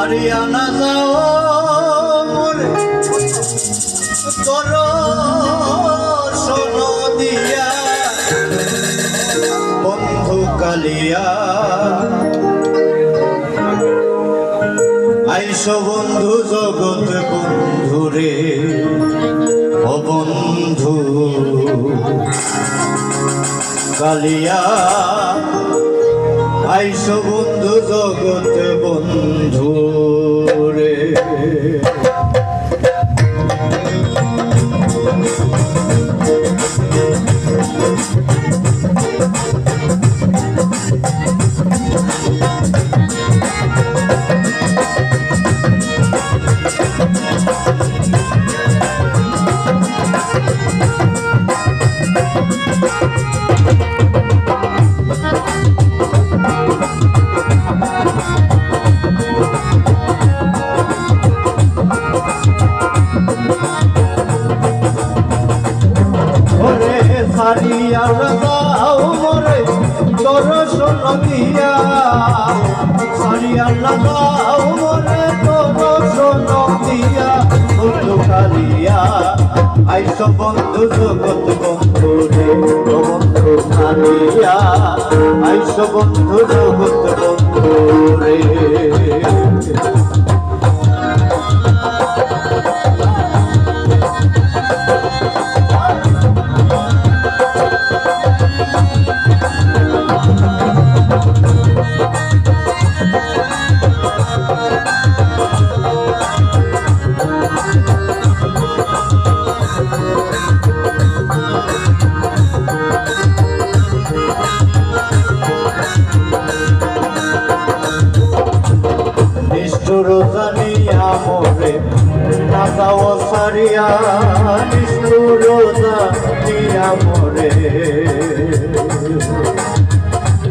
হারিয়া না যাও মোরে তোর শোনো দিয়া বন্ধু কালিয়া আইস বন্ধু জগৎ বন্ধু রে ও বন্ধু কালিয়া আইস বন্ধু জগৎ বন্ধু রে হারিয়া যাও মোরে তোর শোন দিয়া হারিয়া যাও মোরে তোর শোন দিয়া বন্ধু কালিয়া আইস বন্ধু জগৎ বন্ধু রে বন্ধু কালিয়া আইস বন্ধু জগৎ বন্ধু রে জানিয়া মোরে না যাও সারিয়া নিষ্ঠুর জানিয়া মোরে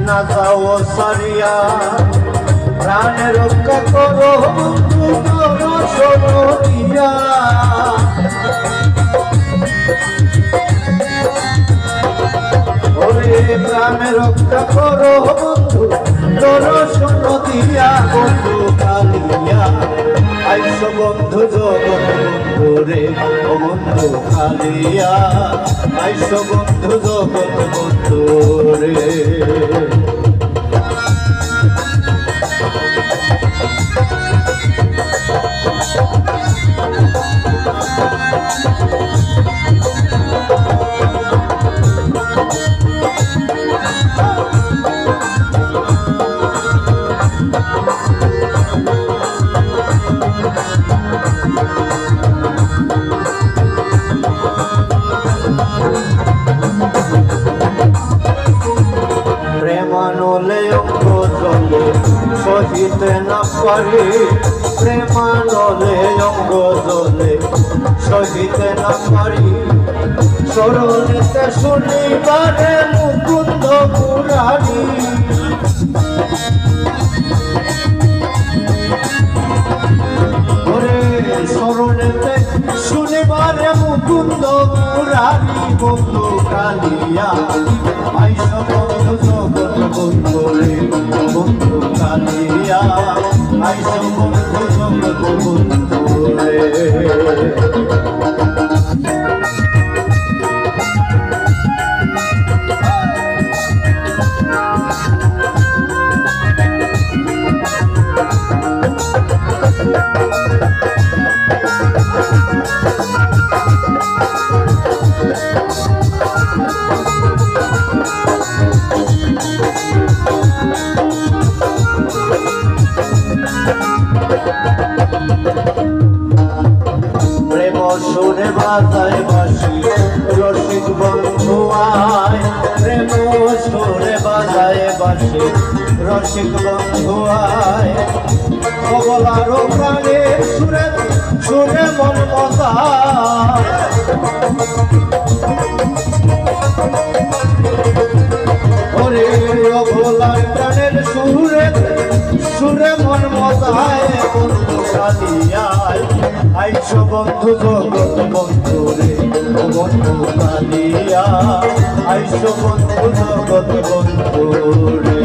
না যাও সারিয়া প্রাণে রক্ষা করো বন্ধু করো শোনো দিয়া ওরে প্রাণে রক্ষা করো বন্ধু করো শোনো দিয়া বন্ধু কালিয়া আইস বন্ধু জগৎ বন্ধু রে ও বন্ধু কালিয়া আইস বন্ধু জগৎ বন্ধু রে প্রেমানলে অঙ্গ জলে সহিতে না পারি প্রেমানলে অঙ্গ জলে সহিতে না পারি সরণিতে শুনিবারে মুকুন্দ মুরারি সরণিতে শুনিবারে মুকুন্দ মুরারি বন্ধু কালিয়া আইস বন্ধু জগৎ বন্ধু রে বন্ধু কালিয়া আইস বন্ধু জগৎ বন্ধু রে প্রেম সুরে বাজায় বাঁশি রসিক বন্ধু আয় প্রেম সুরে বাজায় বাঁশি রসিক বন্ধু আয় কবলারো প্রাণে সুরে সুরে মন মজায় ওরে কবলার প্রাণের সুরে সুরে মন মজায় বন্ধু কালিয়ায় আইস বন্ধু জগৎ বন্ধু রে ও বন্ধু কালিয়া আইস বন্ধু জগৎ বন্ধু রে